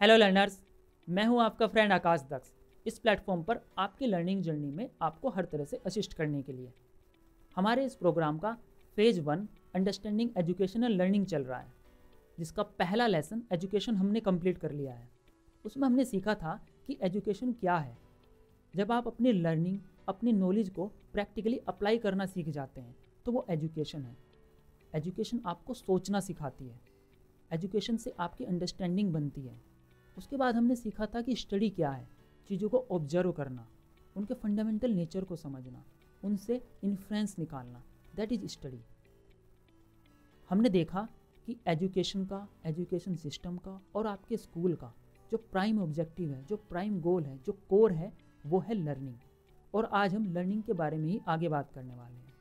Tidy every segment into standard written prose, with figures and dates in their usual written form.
Hello learners, मैं हूं आपका फ्रेंड आकाश दक्ष। इस प्लेटफॉर्म पर आपकी लर्निंग जर्नी में आपको हर तरह से असिस्ट करने के लिए हमारे इस प्रोग्राम का phase 1 understanding education and learning चल रहा है, जिसका पहला लेसन एजुकेशन हमने कंप्लीट कर लिया है। उसमें हमने सीखा था कि एजुकेशन क्या है। जब आप अपनी लर्निंग, अपनी नॉलेज को प्रैक्टिकली अप्लाई करना सीख जाते हैं तो वो एजुकेशन है। एजुकेशन आपको सोचना सिखाती है। एजुकेशन से आपकी अंडरस्टैंडिंग बनती है। उसके बाद हमने सीखा था कि स्टडी क्या है, चीज़ों को ऑब्जर्व करना, उनके फंडामेंटल नेचर को समझना, उनसे इन्फ्लुएंस निकालना, दैट इज स्टडी। हमने देखा कि एजुकेशन का, एजुकेशन सिस्टम का और आपके स्कूल का जो प्राइम ऑब्जेक्टिव है, जो प्राइम गोल है, जो कोर है, वो है लर्निंग। और आज हम लर्निंग के बारे में ही आगे बात करने वाले हैं।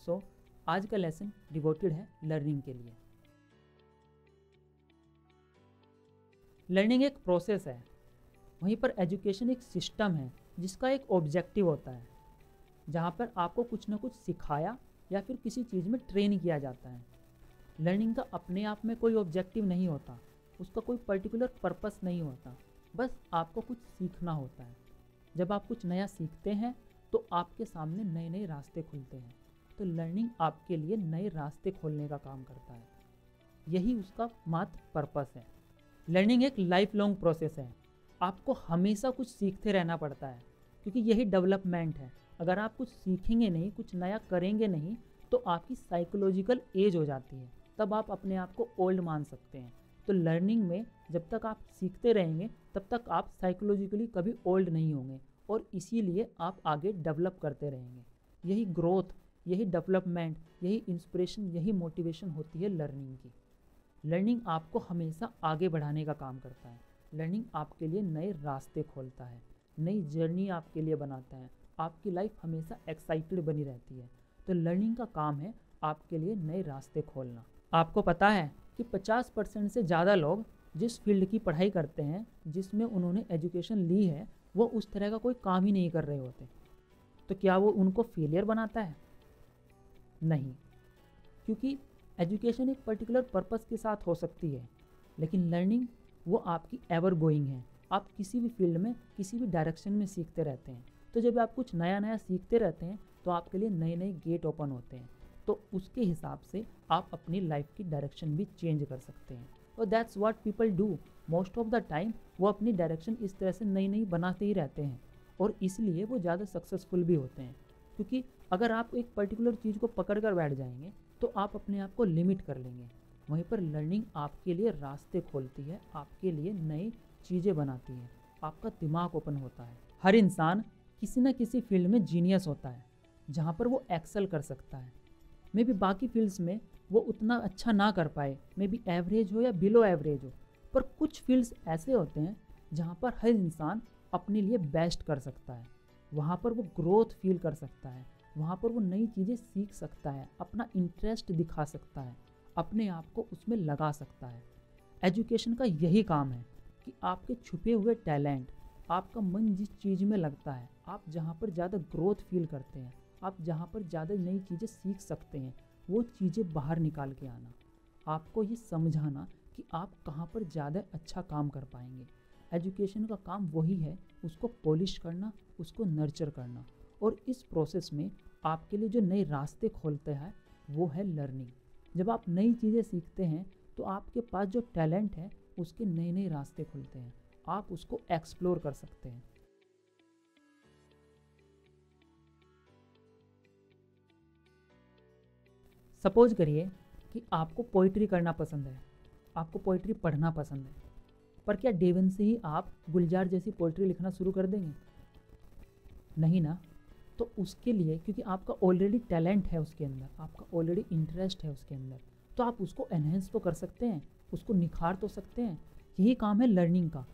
सो आज का लेसन डिवोटेड है लर्निंग के लिए। लर्निंग एक प्रोसेस है, वहीं पर एजुकेशन एक सिस्टम है जिसका एक ऑब्जेक्टिव होता है, जहाँ पर आपको कुछ ना कुछ सिखाया या फिर किसी चीज़ में ट्रेन किया जाता है। लर्निंग का अपने आप में कोई ऑब्जेक्टिव नहीं होता, उसका कोई पर्टिकुलर पर्पस नहीं होता, बस आपको कुछ सीखना होता है। जब आप कुछ नया सीखते हैं तो आपके सामने नए नए रास्ते खुलते हैं। तो लर्निंग आपके लिए नए रास्ते खोलने का काम करता है, यही उसका मात्र पर्पस है। लर्निंग एक लाइफ लॉन्ग प्रोसेस है। आपको हमेशा कुछ सीखते रहना पड़ता है, क्योंकि यही डेवलपमेंट है। अगर आप कुछ सीखेंगे नहीं, कुछ नया करेंगे नहीं, तो आपकी साइकोलॉजिकल एज हो जाती है, तब आप अपने आप को ओल्ड मान सकते हैं। तो लर्निंग में जब तक आप सीखते रहेंगे तब तक आप साइकोलॉजिकली कभी ओल्ड नहीं होंगे, और इसीलिए आप आगे डेवलप करते रहेंगे। यही ग्रोथ, यही डेवलपमेंट, यही इंस्पिरेशन, यही मोटिवेशन होती है लर्निंग की। लर्निंग आपको हमेशा आगे बढ़ाने का काम करता है। लर्निंग आपके लिए नए रास्ते खोलता है, नई जर्नी आपके लिए बनाता है। आपकी लाइफ हमेशा एक्साइटेड बनी रहती है। तो लर्निंग का काम है आपके लिए नए रास्ते खोलना। आपको पता है कि 50% से ज़्यादा लोग जिस फील्ड की पढ़ाई करते हैं, जिसमें उन्होंने एजुकेशन ली है, वो उस तरह का कोई काम ही नहीं कर रहे होते। तो क्या वो उनको फेलियर बनाता है? नहीं, क्योंकि एजुकेशन एक पर्टिकुलर पर्पस के साथ हो सकती है, लेकिन लर्निंग वो आपकी एवर गोइंग है। आप किसी भी फील्ड में, किसी भी डायरेक्शन में सीखते रहते हैं। तो जब आप कुछ नया नया सीखते रहते हैं तो आपके लिए नए नए गेट ओपन होते हैं। तो उसके हिसाब से आप अपनी लाइफ की डायरेक्शन भी चेंज कर सकते हैं। और that's what people do most of the time. वो अपनी डायरेक्शन इस तरह से नई नई बनाते ही रहते हैं, और इसलिए वो ज़्यादा सक्सेसफुल भी होते हैं। क्योंकि अगर आप एक पर्टिकुलर चीज़ को पकड़ कर बैठ जाएंगे तो आप अपने आप को लिमिट कर लेंगे। वहीं पर लर्निंग आपके लिए रास्ते खोलती है, आपके लिए नई चीज़ें बनाती है, आपका दिमाग ओपन होता है। हर इंसान किसी न किसी फील्ड में जीनियस होता है, जहाँ पर वो एक्सेल कर सकता है। मे बी बाकी फील्ड्स में वो उतना अच्छा ना कर पाए, मे बी एवरेज हो या बिलो एवरेज हो, पर कुछ फील्ड्स ऐसे होते हैं जहाँ पर हर इंसान अपने लिए बेस्ट कर सकता है। वहाँ पर वो ग्रोथ फील कर सकता है, वहाँ पर वो नई चीज़ें सीख सकता है, अपना इंटरेस्ट दिखा सकता है, अपने आप को उसमें लगा सकता है। एजुकेशन का यही काम है कि आपके छुपे हुए टैलेंट, आपका मन जिस चीज़ में लगता है, आप जहाँ पर ज़्यादा ग्रोथ फील करते हैं, आप जहाँ पर ज़्यादा नई चीज़ें सीख सकते हैं, वो चीज़ें बाहर निकाल के आना। आपको ये समझाना कि आप कहाँ पर ज़्यादा अच्छा काम कर पाएंगे। एजुकेशन का काम वही है, उसको पॉलिश करना, उसको नर्चर करना। और इस प्रोसेस में आपके लिए जो नए रास्ते खोलते हैं वो है लर्निंग। जब आप नई चीज़ें सीखते हैं तो आपके पास जो टैलेंट है उसके नए नए रास्ते खुलते हैं, आप उसको एक्सप्लोर कर सकते हैं। सपोज करिए कि आपको पोइट्री करना पसंद है, आपको पोइट्री पढ़ना पसंद है, पर क्या डे वन से ही आप गुलजार जैसी पोइट्री लिखना शुरू कर देंगे? नहीं ना। तो उसके लिए, क्योंकि आपका ऑलरेडी टैलेंट है उसके अंदर, आपका ऑलरेडी इंटरेस्ट है उसके अंदर, तो आप उसको एनहेंस तो कर सकते हैं, उसको निखार तो सकते हैं। यही काम है लर्निंग का।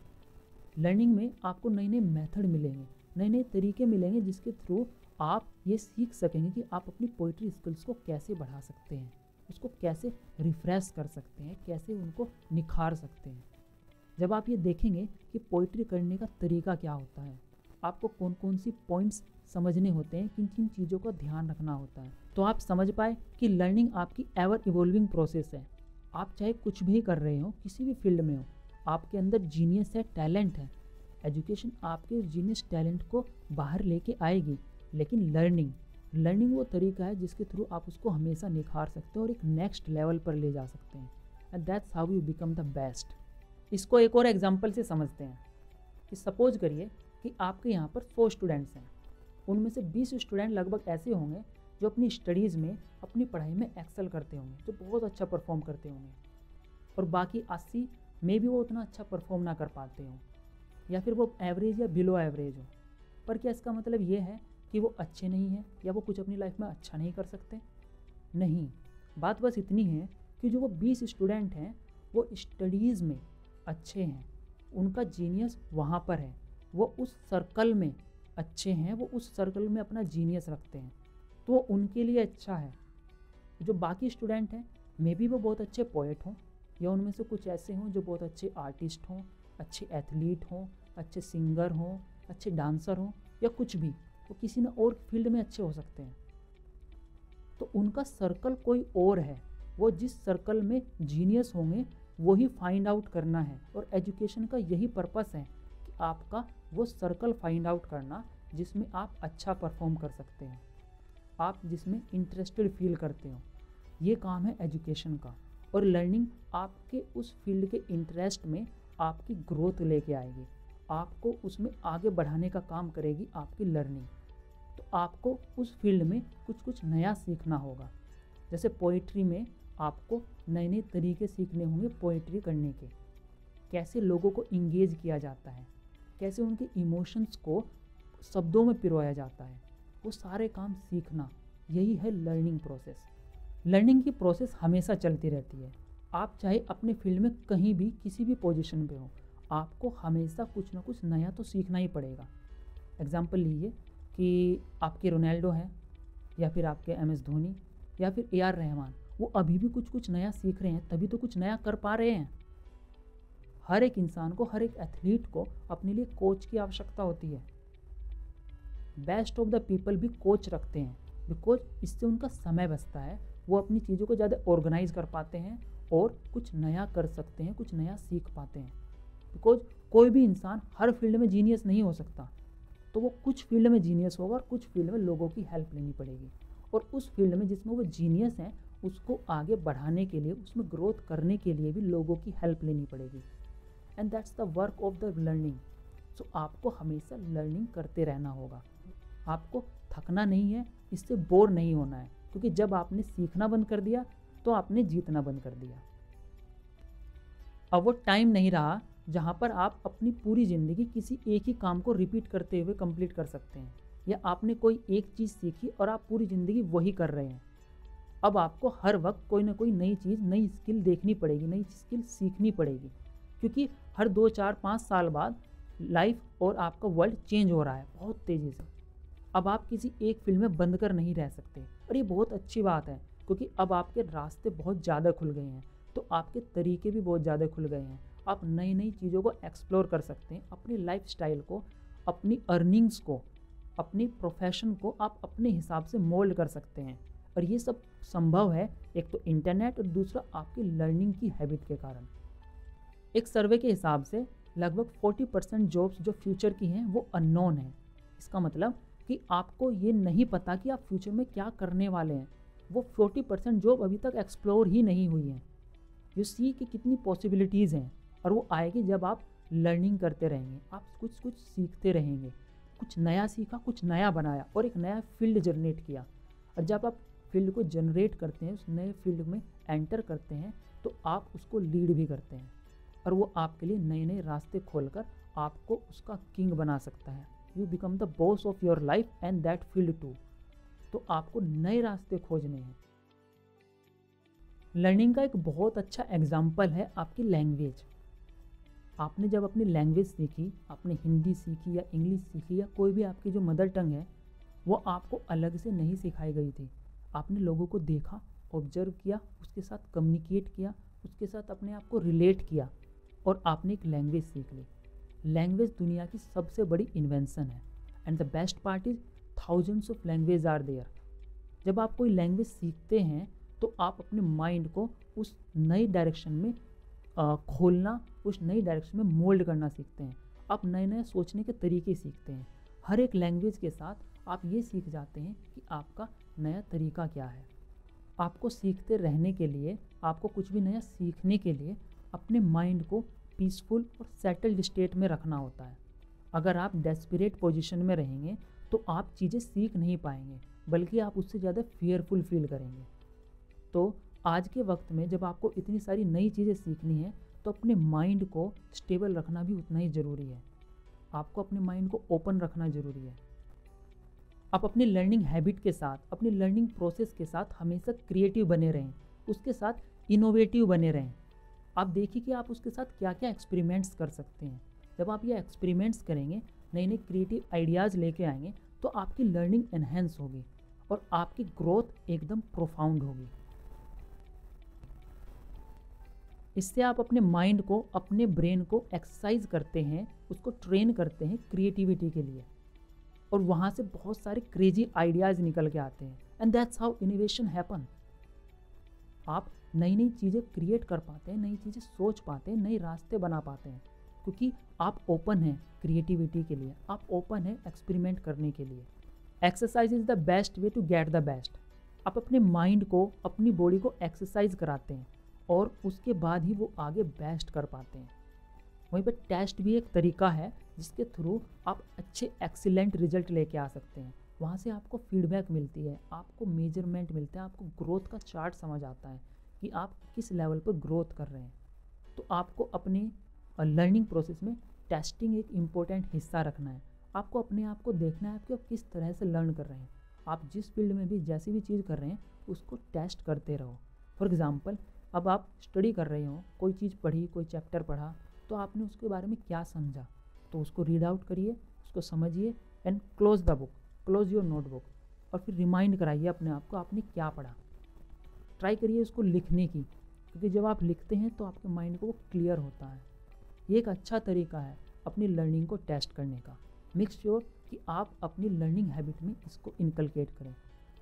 लर्निंग में आपको नए नए मेथड मिलेंगे, नए नए तरीके मिलेंगे, जिसके थ्रू आप ये सीख सकेंगे कि आप अपनी पोइट्री स्किल्स को कैसे बढ़ा सकते हैं, उसको कैसे रिफ्रेश कर सकते हैं, कैसे उनको निखार सकते हैं। जब आप ये देखेंगे कि पोइट्री करने का तरीका क्या होता है, आपको कौन कौन सी पॉइंट्स समझने होते हैं, किन किन चीज़ों का ध्यान रखना होता है, तो आप समझ पाए कि लर्निंग आपकी एवर इवॉल्विंग प्रोसेस है। आप चाहे कुछ भी कर रहे हो, किसी भी फील्ड में हो, आपके अंदर जीनियस है, टैलेंट है। एजुकेशन आपके जीनियस टैलेंट को बाहर लेके आएगी, लेकिन लर्निंग वो तरीका है जिसके थ्रू आप उसको हमेशा निखार सकते हो और एक नेक्स्ट लेवल पर ले जा सकते हैं। And that's how you become the best. इसको एक और एग्जांपल से समझते हैं कि सपोज करिए कि आपके यहाँ पर 100 स्टूडेंट्स हैं, उनमें से 20 स्टूडेंट लगभग ऐसे होंगे जो अपनी स्टडीज़ में, अपनी पढ़ाई में एक्सेल करते होंगे, जो बहुत अच्छा परफॉर्म करते होंगे, और बाकी 80 में भी वो उतना अच्छा परफॉर्म ना कर पाते हों, या फिर वो एवरेज या बिलो एवरेज हो। पर क्या इसका मतलब ये है कि वो अच्छे नहीं हैं या वो कुछ अपनी लाइफ में अच्छा नहीं कर सकते? नहीं, बात बस इतनी है कि जो वो 20 स्टूडेंट हैं वो स्टडीज़ में अच्छे हैं, उनका जीनियस वहाँ पर है, वो उस सर्कल में अच्छे हैं, वो उस सर्कल में अपना जीनियस रखते हैं, तो वो उनके लिए अच्छा है। जो बाकी स्टूडेंट हैं, मे बी वो बहुत अच्छे पोएट हों, या उनमें से कुछ ऐसे हों जो बहुत अच्छे आर्टिस्ट हों, अच्छे एथलीट हों, अच्छे सिंगर हों, अच्छे डांसर हों, या कुछ भी, वो किसी न और फील्ड में अच्छे हो सकते हैं। तो उनका सर्कल कोई और है, वो जिस सर्कल में जीनियस होंगे वही फाइंड आउट करना है। और एजुकेशन का यही पर्पस है कि आपका वो सर्कल फाइंड आउट करना जिसमें आप अच्छा परफॉर्म कर सकते हैं, आप जिसमें इंटरेस्टेड फील करते हो। ये काम है एजुकेशन का। और लर्निंग आपके उस फील्ड के इंटरेस्ट में आपकी ग्रोथ लेके आएगी, आपको उसमें आगे बढ़ाने का काम करेगी आपकी लर्निंग। तो आपको उस फील्ड में कुछ नया सीखना होगा। जैसे पोइट्री में आपको नए नए तरीके सीखने होंगे पोइट्री करने के, कैसे लोगों को इंगेज किया जाता है, कैसे उनके इमोशंस को शब्दों में पिरोया जाता है, वो सारे काम सीखना, यही है लर्निंग प्रोसेस। लर्निंग की प्रोसेस हमेशा चलती रहती है। आप चाहे अपने फील्ड में कहीं भी किसी भी पोजीशन पे हो, आपको हमेशा कुछ ना कुछ नया तो सीखना ही पड़ेगा। एग्जाम्पल लीजिए कि आपके रोनाल्डो हैं, या फिर आपके MS धोनी, या फिर AR रहमान, वो अभी भी कुछ नया सीख रहे हैं, तभी तो कुछ नया कर पा रहे हैं। हर एक इंसान को, हर एक एथलीट को अपने लिए कोच की आवश्यकता होती है। बेस्ट ऑफ द पीपल भी कोच रखते हैं, बिकॉज इससे उनका समय बचता है, वो अपनी चीज़ों को ज़्यादा ऑर्गेनाइज कर पाते हैं और कुछ नया कर सकते हैं, कुछ नया सीख पाते हैं। बिकॉज कोई भी इंसान हर फील्ड में जीनियस नहीं हो सकता, तो वो कुछ फील्ड में जीनियस होगा और कुछ फील्ड में लोगों की हेल्प लेनी पड़ेगी। और उस फील्ड में जिसमें वो जीनियस हैं, उसको आगे बढ़ाने के लिए, उसमें ग्रोथ करने के लिए भी लोगों की हेल्प लेनी पड़ेगी। And that's the work of the learning. So आपको हमेशा लर्निंग करते रहना होगा, आपको थकना नहीं है, इससे बोर नहीं होना है, क्योंकि जब आपने सीखना बंद कर दिया तो आपने जीतना बंद कर दिया। अब वो टाइम नहीं रहा जहाँ पर आप अपनी पूरी ज़िंदगी किसी एक ही काम को रिपीट करते हुए कंप्लीट कर सकते हैं, या आपने कोई एक चीज़ सीखी और आप पूरी ज़िंदगी वही कर रहे हैं। अब आपको हर वक्त कोई ना कोई नई चीज़, नई स्किल देखनी पड़ेगी, नई स्किल सीखनी पड़ेगी, क्योंकि हर 2, 4, 5 साल बाद लाइफ और आपका वर्ल्ड चेंज हो रहा है बहुत तेज़ी से। अब आप किसी एक फील्ड में बंद कर नहीं रह सकते, और ये बहुत अच्छी बात है, क्योंकि अब आपके रास्ते बहुत ज़्यादा खुल गए हैं, तो आपके तरीके भी बहुत ज़्यादा खुल गए हैं। आप नई नई चीज़ों को एक्सप्लोर कर सकते हैं, अपनी लाइफस्टाइल को, अपनी अर्निंग्स को, अपनी प्रोफेशन को आप अपने हिसाब से मोल्ड कर सकते हैं। और ये सब संभव है, एक तो इंटरनेट और दूसरा आपकी लर्निंग की हैबिट के कारण। एक सर्वे के हिसाब से लगभग 40% जॉब्स जो फ्यूचर की हैं वो अननोन है। इसका मतलब कि आपको ये नहीं पता कि आप फ्यूचर में क्या करने वाले हैं। वो 40% जॉब अभी तक एक्सप्लोर ही नहीं हुई हैं। यू सी कि कितनी पॉसिबिलिटीज़ हैं, और वो आएगी जब आप लर्निंग करते रहेंगे, आप कुछ सीखते रहेंगे। कुछ नया सीखा, कुछ नया बनाया और एक नया फील्ड जनरेट किया। और जब आप फील्ड को जनरेट करते हैं, उस नए फील्ड में एंटर करते हैं, तो आप उसको लीड भी करते हैं, और वो आपके लिए नए नए रास्ते खोलकर आपको उसका किंग बना सकता है। You become the boss of your life and that field too. तो आपको नए रास्ते खोजने हैं। लर्निंग का एक बहुत अच्छा एग्जाम्पल है आपकी लैंग्वेज। आपने जब अपनी लैंग्वेज सीखी, आपने हिंदी सीखी या इंग्लिश सीखी या कोई भी आपकी जो मदर टंग है, वो आपको अलग से नहीं सिखाई गई थी। आपने लोगों को देखा, ऑब्जर्व किया, उसके साथ कम्युनिकेट किया, उसके साथ अपने आप को रिलेट किया, और आपने एक लैंग्वेज सीख ली। लैंग्वेज दुनिया की सबसे बड़ी इन्वेंशन है, and the best part is thousands of language are there. जब आप कोई लैंग्वेज सीखते हैं तो आप अपने माइंड को उस नई डायरेक्शन में खोलना, उस नई डायरेक्शन में मोल्ड करना सीखते हैं। आप नए नए सोचने के तरीके सीखते हैं। हर एक लैंग्वेज के साथ आप ये सीख जाते हैं कि आपका नया तरीका क्या है। आपको सीखते रहने के लिए, आपको कुछ भी नया सीखने के लिए अपने माइंड को पीसफुल और सेटल्ड स्टेट में रखना होता है। अगर आप डेस्परेट पोजीशन में रहेंगे तो आप चीज़ें सीख नहीं पाएंगे, बल्कि आप उससे ज़्यादा फियरफुल फील करेंगे। तो आज के वक्त में जब आपको इतनी सारी नई चीज़ें सीखनी है तो अपने माइंड को स्टेबल रखना भी उतना ही ज़रूरी है। आपको अपने माइंड को ओपन रखना ज़रूरी है। आप अपनी लर्निंग हैबिट के साथ, अपनी लर्निंग प्रोसेस के साथ हमेशा क्रिएटिव बने रहें, उसके साथ इनोवेटिव बने रहें। आप देखिए कि आप उसके साथ क्या क्या एक्सपेरिमेंट्स कर सकते हैं। जब आप ये एक्सपेरिमेंट्स करेंगे, नए नए क्रिएटिव आइडियाज़ लेके आएंगे, तो आपकी लर्निंग एनहेंस होगी और आपकी ग्रोथ एकदम प्रोफाउंड होगी। इससे आप अपने माइंड को, अपने ब्रेन को एक्सरसाइज करते हैं, उसको ट्रेन करते हैं क्रिएटिविटी के लिए, और वहाँ से बहुत सारे क्रेजी आइडियाज़ निकल के आते हैं। And that's how innovation happen. आप नई नई चीज़ें क्रिएट कर पाते हैं, नई चीज़ें सोच पाते हैं, नए रास्ते बना पाते हैं, क्योंकि आप ओपन हैं क्रिएटिविटी के लिए, आप ओपन हैं एक्सपेरिमेंट करने के लिए। Exercise is the best way to get the best. आप अपने माइंड को, अपनी बॉडी को एक्सरसाइज कराते हैं और उसके बाद ही वो आगे बेस्ट कर पाते हैं। वहीं पर टेस्ट भी एक तरीका है जिसके थ्रू आप अच्छे एक्सीलेंट रिजल्ट लेके आ सकते हैं। वहाँ से आपको फीडबैक मिलती है, आपको मेजरमेंट मिलता है, आपको ग्रोथ का चार्ट समझ आता है कि आप किस लेवल पर ग्रोथ कर रहे हैं। तो आपको अपने लर्निंग प्रोसेस में टेस्टिंग एक इम्पोर्टेंट हिस्सा रखना है। आपको अपने आप को देखना है कि आप किस तरह से लर्न कर रहे हैं। आप जिस फील्ड में भी जैसी भी चीज़ कर रहे हैं उसको टेस्ट करते रहो। फॉर एग्ज़ाम्पल, अब आप स्टडी कर रहे हो, कोई चीज़ पढ़ी, कोई चैप्टर पढ़ा, तो आपने उसके बारे में क्या समझा, तो उसको रीड आउट करिए, उसको समझिए and close the book, close your notebook, और फिर रिमाइंड कराइए अपने आप को आपने क्या पढ़ा। ट्राई करिए उसको लिखने की, क्योंकि जब आप लिखते हैं तो आपके माइंड को वो क्लियर होता है। ये एक अच्छा तरीका है अपनी लर्निंग को टेस्ट करने का। मेक श्योर कि आप अपनी लर्निंग हैबिट में इसको इनकलकेट करें।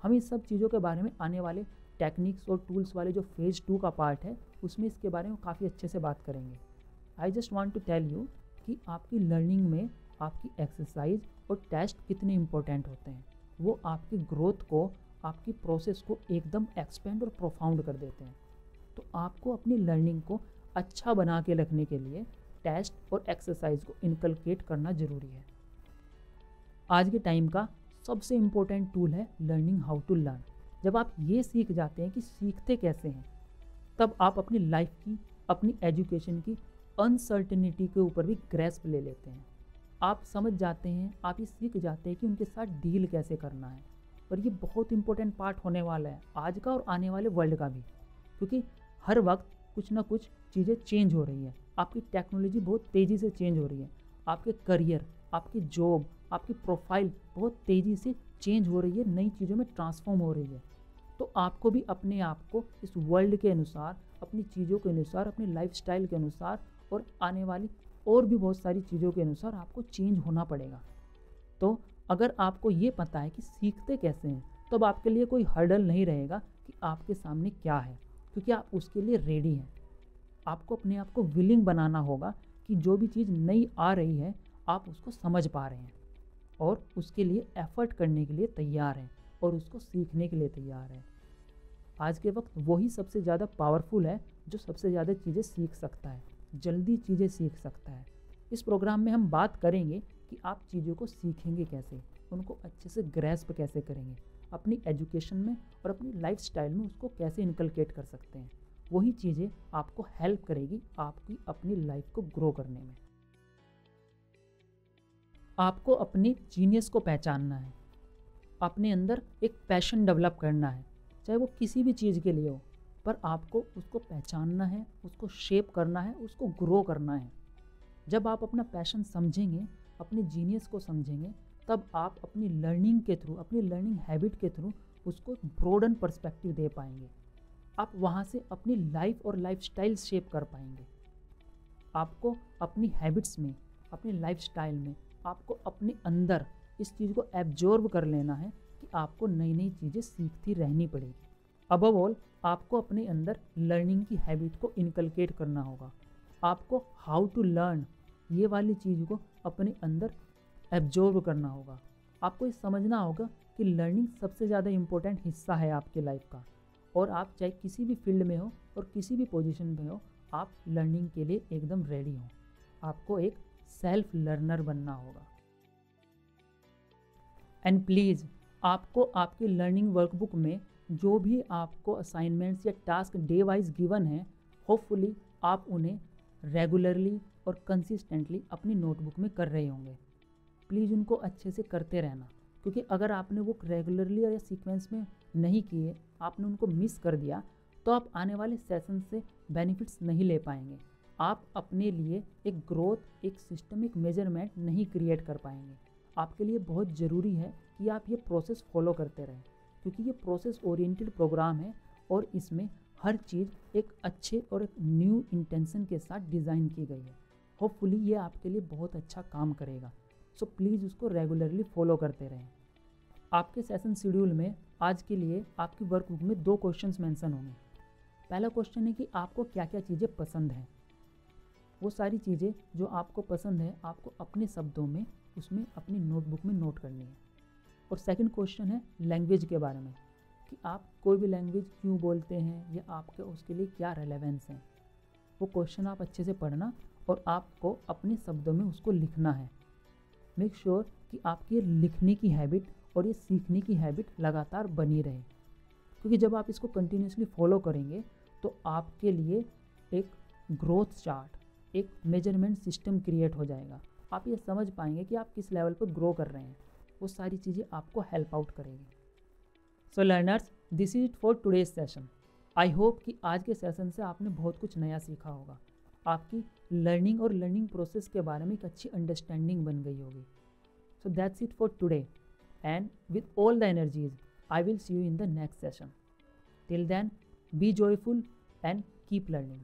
हम इस सब चीज़ों के बारे में आने वाले टेक्निक्स और टूल्स वाले जो फेज़ 2 का पार्ट है उसमें इसके बारे में काफ़ी अच्छे से बात करेंगे। I just want to tell you कि आपकी लर्निंग में आपकी एक्सरसाइज और टेस्ट कितने इंपॉर्टेंट होते हैं। वो आपकी ग्रोथ को, आपकी प्रोसेस को एकदम एक्सपेंड और प्रोफाउंड कर देते हैं। तो आपको अपनी लर्निंग को अच्छा बना के रखने के लिए टेस्ट और एक्सरसाइज को इनकलकेट करना ज़रूरी है। आज के टाइम का सबसे इम्पोर्टेंट टूल है लर्निंग हाउ टू लर्न। जब आप ये सीख जाते हैं कि सीखते कैसे हैं, तब आप अपनी लाइफ की, अपनी एजुकेशन की अनसर्टेनिटी के ऊपर भी ग्रैस्प ले लेते हैं। आप समझ जाते हैं, आप ये सीख जाते हैं कि उनके साथ डील कैसे करना है। और ये बहुत इंपॉर्टेंट पार्ट होने वाला है आज का और आने वाले वर्ल्ड का भी, क्योंकि हर वक्त कुछ ना कुछ चीज़ें चेंज हो रही हैं। आपकी टेक्नोलॉजी बहुत तेज़ी से चेंज हो रही है, आपके करियर, आपकी जॉब, आपकी प्रोफाइल बहुत तेज़ी से चेंज हो रही है, नई चीज़ों में ट्रांसफॉर्म हो रही है। तो आपको भी अपने आप को इस वर्ल्ड के अनुसार, अपनी चीज़ों के अनुसार, अपने लाइफस्टाइल के अनुसार और आने वाली और भी बहुत सारी चीज़ों के अनुसार आपको चेंज होना पड़ेगा। तो अगर आपको ये पता है कि सीखते कैसे हैं, तो अब आपके लिए कोई हर्डल नहीं रहेगा कि आपके सामने क्या है, क्योंकि आप उसके लिए रेडी हैं। आपको अपने आप को विलिंग बनाना होगा कि जो भी चीज़ नई आ रही है आप उसको समझ पा रहे हैं और उसके लिए एफ़र्ट करने के लिए तैयार हैं और उसको सीखने के लिए तैयार हैं। आज के वक्त वही सबसे ज़्यादा पावरफुल है जो सबसे ज़्यादा चीज़ें सीख सकता है, जल्दी चीज़ें सीख सकता है। इस प्रोग्राम में हम बात करेंगे कि आप चीज़ों को सीखेंगे कैसे, उनको अच्छे से ग्रैस्प कैसे करेंगे, अपनी एजुकेशन में और अपनी लाइफस्टाइल में उसको कैसे इनकलकेट कर सकते हैं। वही चीज़ें आपको हेल्प करेगी आपकी अपनी लाइफ को ग्रो करने में। आपको अपनी जीनियस को पहचानना है, अपने अंदर एक पैशन डेवलप करना है, चाहे वो किसी भी चीज़ के लिए हो, पर आपको उसको पहचानना है, उसको शेप करना है, उसको ग्रो करना है। जब आप अपना पैशन समझेंगे, अपने जीनियस को समझेंगे, तब आप अपनी लर्निंग के थ्रू, अपनी लर्निंग हैबिट के थ्रू उसको ब्रॉडन पर्सपेक्टिव दे पाएंगे। आप वहाँ से अपनी लाइफ और लाइफस्टाइल शेप कर पाएंगे। आपको अपनी हैबिट्स में, अपनी लाइफस्टाइल में, आपको अपने अंदर इस चीज़ को एब्जॉर्ब कर लेना है कि आपको नई नई चीज़ें सीखती रहनी पड़ेगी। अबव ऑल, आपको अपने अंदर लर्निंग की हैबिट को इनकलकेट करना होगा। आपको हाउ टू लर्न ये वाली चीज़ को अपने अंदर एब्जॉर्व करना होगा। आपको ये समझना होगा कि लर्निंग सबसे ज़्यादा इम्पोर्टेंट हिस्सा है आपके लाइफ का, और आप चाहे किसी भी फील्ड में हो और किसी भी पोजीशन में हो, आप लर्निंग के लिए एकदम रेडी हो। आपको एक सेल्फ लर्नर बनना होगा। एंड प्लीज़, आपको आपकी लर्निंग वर्कबुक में जो भी आपको असाइनमेंट्स या टास्क डे वाइज गिवन है, होपफुली आप उन्हें रेगुलरली और कंसिस्टेंटली अपनी नोटबुक में कर रहे होंगे। प्लीज़ उनको अच्छे से करते रहना, क्योंकि अगर आपने वो रेगुलरली या सीक्वेंस में नहीं किए, आपने उनको मिस कर दिया, तो आप आने वाले सेशन से बेनिफिट्स नहीं ले पाएंगे। आप अपने लिए एक ग्रोथ, एक सिस्टम, एक मेजरमेंट नहीं क्रिएट कर पाएंगे। आपके लिए बहुत ज़रूरी है कि आप ये प्रोसेस फॉलो करते रहें, क्योंकि ये प्रोसेस ओरिएंटेड प्रोग्राम है और इसमें हर चीज़ एक अच्छे और एक न्यू इंटेंशन के साथ डिज़ाइन की गई है। होपफुली ये आपके लिए बहुत अच्छा काम करेगा। सो प्लीज़ उसको रेगुलरली फॉलो करते रहें। आपके सेशन शेड्यूल में आज के लिए आपकी वर्कबुक में 2 क्वेश्चंस मेंशन होंगे। पहला क्वेश्चन है कि आपको क्या क्या चीज़ें पसंद हैं। वो सारी चीज़ें जो आपको पसंद है, आपको अपने शब्दों में उसमें अपनी नोटबुक में नोट करनी है। और सेकंड क्वेश्चन है लैंग्वेज के बारे में, कि आप कोई भी लैंग्वेज क्यों बोलते हैं या आपके उसके लिए क्या रेलेवेंस है। वो क्वेश्चन आप अच्छे से पढ़ना और आपको अपने शब्दों में उसको लिखना है। मेक श्योर कि आपकी लिखने की हैबिट और ये सीखने की हैबिट लगातार बनी रहे, क्योंकि जब आप इसको कंटिन्यूसली फॉलो करेंगे तो आपके लिए एक ग्रोथ चार्ट, एक मेजरमेंट सिस्टम क्रिएट हो जाएगा। आप ये समझ पाएंगे कि आप किस लेवल पर ग्रो कर रहे हैं। वो सारी चीज़ें आपको हेल्प आउट करेंगी। सो learners, this is it for today's session. I hope कि आज के सेशन से आपने बहुत कुछ नया सीखा होगा। आपकी लर्निंग और लर्निंग प्रोसेस के बारे में एक अच्छी अंडरस्टैंडिंग बन गई होगी। So that's it for today, and with all the energies I will see you in the next session. Till then, be joyful and keep learning.